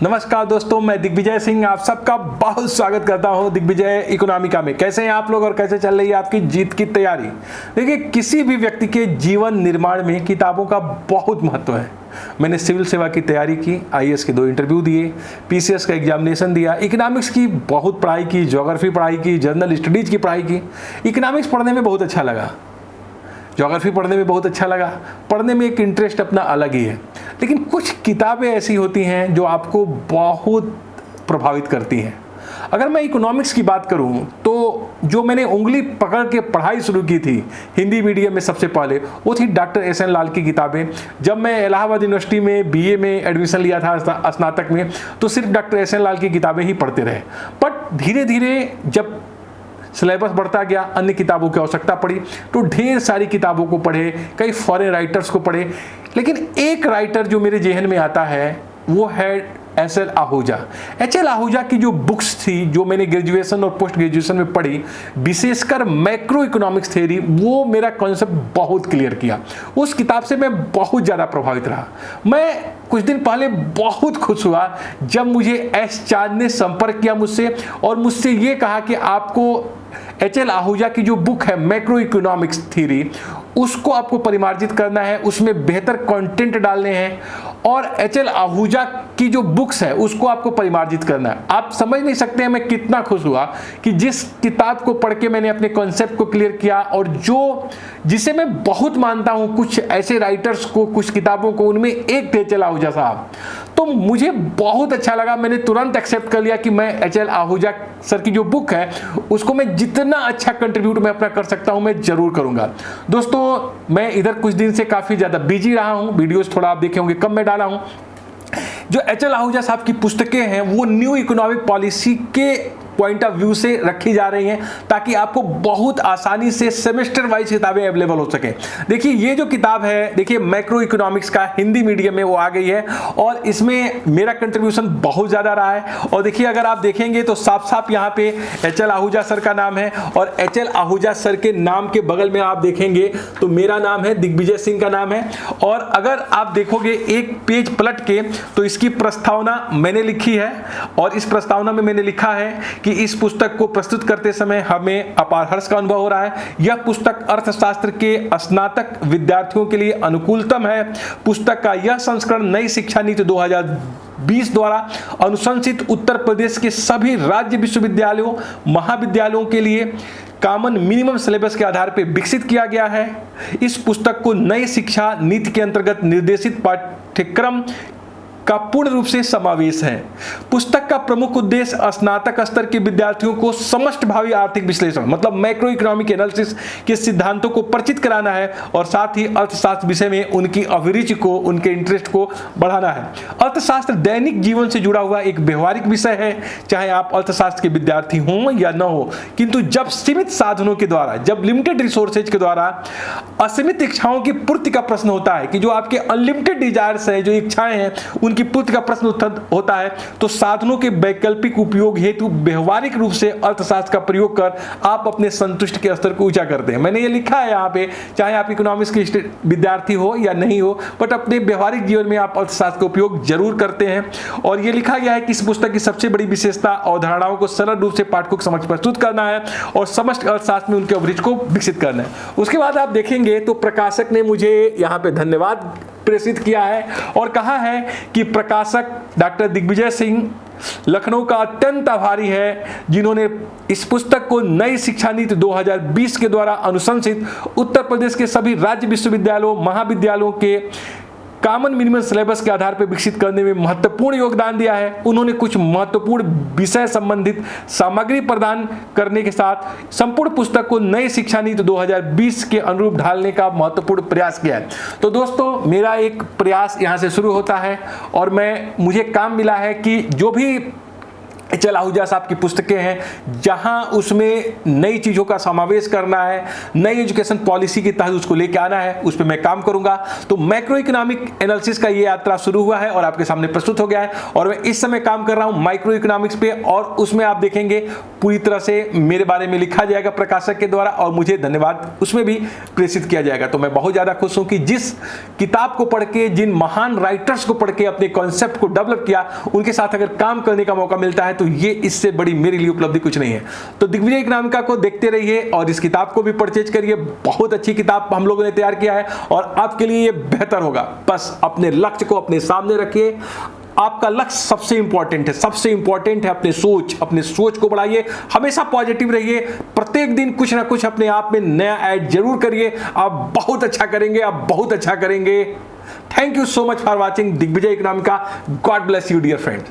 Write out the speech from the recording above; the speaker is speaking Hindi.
नमस्कार दोस्तों, मैं दिग्विजय सिंह आप सबका बहुत स्वागत करता हूं दिग्विजय इकोनॉमिका में। कैसे हैं आप लोग और कैसे चल रही है आपकी जीत की तैयारी। देखिए, किसी भी व्यक्ति के जीवन निर्माण में किताबों का बहुत महत्व है। मैंने सिविल सेवा की तैयारी की, आईएएस के 2 इंटरव्यू दिए, पीसीएस का एग्जामिनेशन दिया, इकोनॉमिक्स की बहुत पढ़ाई की, ज्योग्राफी पढ़ाई की, जर्नल स्टडीज की पढ़ाई की। इकोनॉमिक्स पढ़ने में बहुत अच्छा लगा, ज्योग्राफी पढ़ने में बहुत अच्छा लगा, पढ़ने में एक इंटरेस्ट अपना अलग ही है। लेकिन कुछ किताबें ऐसी होती हैं जो आपको बहुत प्रभावित करती हैं। अगर मैं इकोनॉमिक्स की बात करूं तो जो मैंने उंगली पकड़ के पढ़ाई शुरू की थी हिंदी मीडियम में सबसे पहले, वो थी डॉक्टर एस एन लाल की किताबें। जब मैं इलाहाबाद यूनिवर्सिटी में बीए में एडमिशन लिया था स्नातक में, तो सिर्फ डॉक्टर एस एन लाल की किताबें ही पढ़ते रहे। बट धीरे धीरे जब सिलेबस बढ़ता गया, अन्य किताबों की आवश्यकता पड़ी, तो ढेर सारी किताबों को पढ़े, कई फॉरेन राइटर्स को पढ़े। लेकिन एक राइटर जो मेरे जेहन में आता है वो है एच.एल. आहूजा। एच.एल. आहूजा की जो बुक्स थी, जो मैंने ग्रेजुएशन और पोस्ट ग्रेजुएशन में पढ़ी, विशेषकर मैक्रो इकोनॉमिक्स थ्योरी, वो मेरा कॉन्सेप्ट बहुत क्लियर किया। उस किताब से मैं बहुत ज़्यादा प्रभावित रहा। मैं कुछ दिन पहले बहुत खुश हुआ जब मुझे एस चांद ने संपर्क किया मुझसे और मुझसे ये कहा कि आपको एच.एल. आहूजा की जो बुक है मैक्रो इकोनॉमिक्स थ्योरी, उसको आपको परिमार्जित करना है, उसमें बेहतर कंटेंट डालने हैं और एच.एल. आहूजा की जो बुक्स है उसको आपको परिमार्जित करना है। आप समझ नहीं सकते हैं मैं कितना खुश हुआ कि जिस किताब को पढ़ के मैंने अपने कॉन्सेप्ट को क्लियर किया और जिसे मैं बहुत मानता हूं, कुछ ऐसे राइटर्स को, कुछ किताबों को, उनमें एक थे एच.एल. आहूजा साहब। तो मुझे बहुत अच्छा लगा, मैंने तुरंत एक्सेप्ट कर लिया कि मैं एच.एल. आहूजा सर की जो बुक है उसको मैं जितना अच्छा कंट्रीब्यूट मैं अपना कर सकता हूं मैं जरूर करूंगा। दोस्तों, मैं इधर कुछ दिन से काफी ज्यादा बिजी रहा हूं, वीडियोस थोड़ा आप देखे होंगे कम मैं डाला हूं। जो एच.एल. आहूजा साहब की पुस्तकें हैं वो न्यू इकोनॉमिक पॉलिसी के पॉइंट ऑफ व्यू से रखी जा रही हैं ताकि आपको बहुत आसानी से सेमेस्टर वाइज किताबें अवेलेबल हो सके। देखिए, ये जो किताब है, देखिए मैक्रो इकोनॉमिक्स का हिंदी मीडियम में वो आ गई है और इसमें मेरा कंट्रीब्यूशन बहुत ज़्यादा रहा है। और देखिए, अगर आप देखेंगे तो साफ साफ यहाँ पे एच.एल. आहूजा सर का नाम है और एच.एल. आहूजा सर के नाम के बगल में आप देखेंगे तो मेरा नाम है, दिग्विजय सिंह का नाम है। और अगर आप देखोगे एक पेज पलट के तो इसकी प्रस्तावना मैंने लिखी है और इस प्रस्तावना में मैंने लिखा है कि इस पुस्तक को प्रस्तुत करते समय हमें अपार हर्ष का अनुभव हो रहा है। यह पुस्तक अर्थशास्त्र के स्नातक विद्यार्थियों के लिए अनुकूलतम है। पुस्तक का यह संस्करण नई शिक्षा नीति 2020 द्वारा अनुशंसित उत्तर प्रदेश के सभी राज्य विश्वविद्यालयों, महाविद्यालयों के लिए कॉमन मिनिमम सिलेबस के आधार पर विकसित किया गया है। इस पुस्तक को नई शिक्षा नीति के अंतर्गत निर्देशित पाठ्यक्रम का पूर्ण रूप से समावेश है। पुस्तक का प्रमुख उद्देश्य स्नातक स्तर के विद्यार्थियों को समष्ट भावी आर्थिक विश्लेषण मतलब मैक्रो इकोनॉमिक एनालिसिस के सिद्धांतों को परिचित कराना है और साथ ही अर्थशास्त्र विषय में उनकी अभिरुचि को, उनके इंटरेस्ट को बढ़ाना है। अर्थशास्त्र दैनिक जीवन से जुड़ा हुआ एक व्यवहारिक विषय है, चाहे आप अर्थशास्त्र के विद्यार्थी हों या न हो। किंतु जब सीमित साधनों के द्वारा, जब लिमिटेड रिसोर्सेज के द्वारा असीमित इच्छाओं की पूर्ति का प्रश्न होता है कि जो आपके अनलिमिटेड डिजायर्स हैं, जो इच्छाएं हैं, उनकी पूर्ति का प्रश्न होता है, तो साधनों के वैकल्पिक उपयोग हेतु व्यवहारिक रूप से अर्थशास्त्र का प्रयोग कर आप अपने संतुष्टि के स्तर को ऊंचा करते हैं। मैंने ये लिखा है यहाँ पे, चाहे आप इकोनॉमिक्स के विद्यार्थी हो या नहीं हो, बट अपने व्यवहारिक जीवन में आप अर्थशास्त्र का उपयोग जरूर करते हैं। और ये लिखा गया है कि इस पुस्तक की सबसे बड़ी विशेषता अवधारणाओं को सरल रूप से पाठकों के समक्ष प्रस्तुत करना है और समस्त अर्थशास्त्र में उनके अभिरुचि को विकसित करना है। उसके बाद आप देखेंगे तो प्रकाशक ने मुझे यहाँ पे धन्यवाद प्रेषित किया है और कहा है कि प्रकाशक डॉक्टर दिग्विजय सिंह लखनऊ का अत्यंत आभारी है, जिन्होंने इस पुस्तक को नई शिक्षा नीति 2020 के द्वारा अनुशंसित उत्तर प्रदेश के सभी राज्य विश्वविद्यालयों, महाविद्यालयों के कॉमन मिनिमम सिलेबस के आधार पर विकसित करने में महत्वपूर्ण योगदान दिया है। उन्होंने कुछ महत्वपूर्ण विषय संबंधित सामग्री प्रदान करने के साथ संपूर्ण पुस्तक को नई शिक्षा नीति 2020 के अनुरूप ढालने का महत्वपूर्ण प्रयास किया है। तो दोस्तों, मेरा एक प्रयास यहाँ से शुरू होता है और मुझे काम मिला है कि जो भी एच.एल. आहूजा साहब की पुस्तकें हैं, जहां उसमें नई चीज़ों का समावेश करना है, नई एजुकेशन पॉलिसी के तहत उसको लेके आना है, उस पर मैं काम करूंगा। तो मैक्रो इकोनॉमिक एनालिसिस का ये यात्रा शुरू हुआ है और आपके सामने प्रस्तुत हो गया है, और मैं इस समय काम कर रहा हूं माइक्रो इकोनॉमिक्स पे, और उसमें आप देखेंगे पूरी तरह से मेरे बारे में लिखा जाएगा प्रकाशक के द्वारा, और मुझे धन्यवाद उसमें भी प्रेषित किया जाएगा। तो मैं बहुत ज़्यादा खुश हूं कि जिस किताब को पढ़ के, जिन महान राइटर्स को पढ़ के अपने कॉन्सेप्ट को डेवलप किया, उनके साथ अगर काम करने का मौका मिलता है तो ये इससे बड़ी मेरे लिए उपलब्धि कुछ नहीं है। तो दिग्विजय इकोनॉमिका को देखते रहिए और इस किताब को भी परचेज करिए। बहुत अच्छी किताब हम लोगों ने तैयार किया है और आपके लिए ये बेहतर होगा। बस अपने लक्ष्य को अपने सामने रखिए। आपका लक्ष्य सबसे इंपॉर्टेंट है, सबसे इंपॉर्टेंट है अपने सोच को बढ़ाइए, हमेशा पॉजिटिव रहिए, प्रत्येक दिन कुछ ना कुछ अपने आप में नया ऐड जरूर करिए। आप बहुत अच्छा करेंगे, आप बहुत अच्छा करेंगे। Thank you so much for watching Digvijay Economica. God bless you dear friend.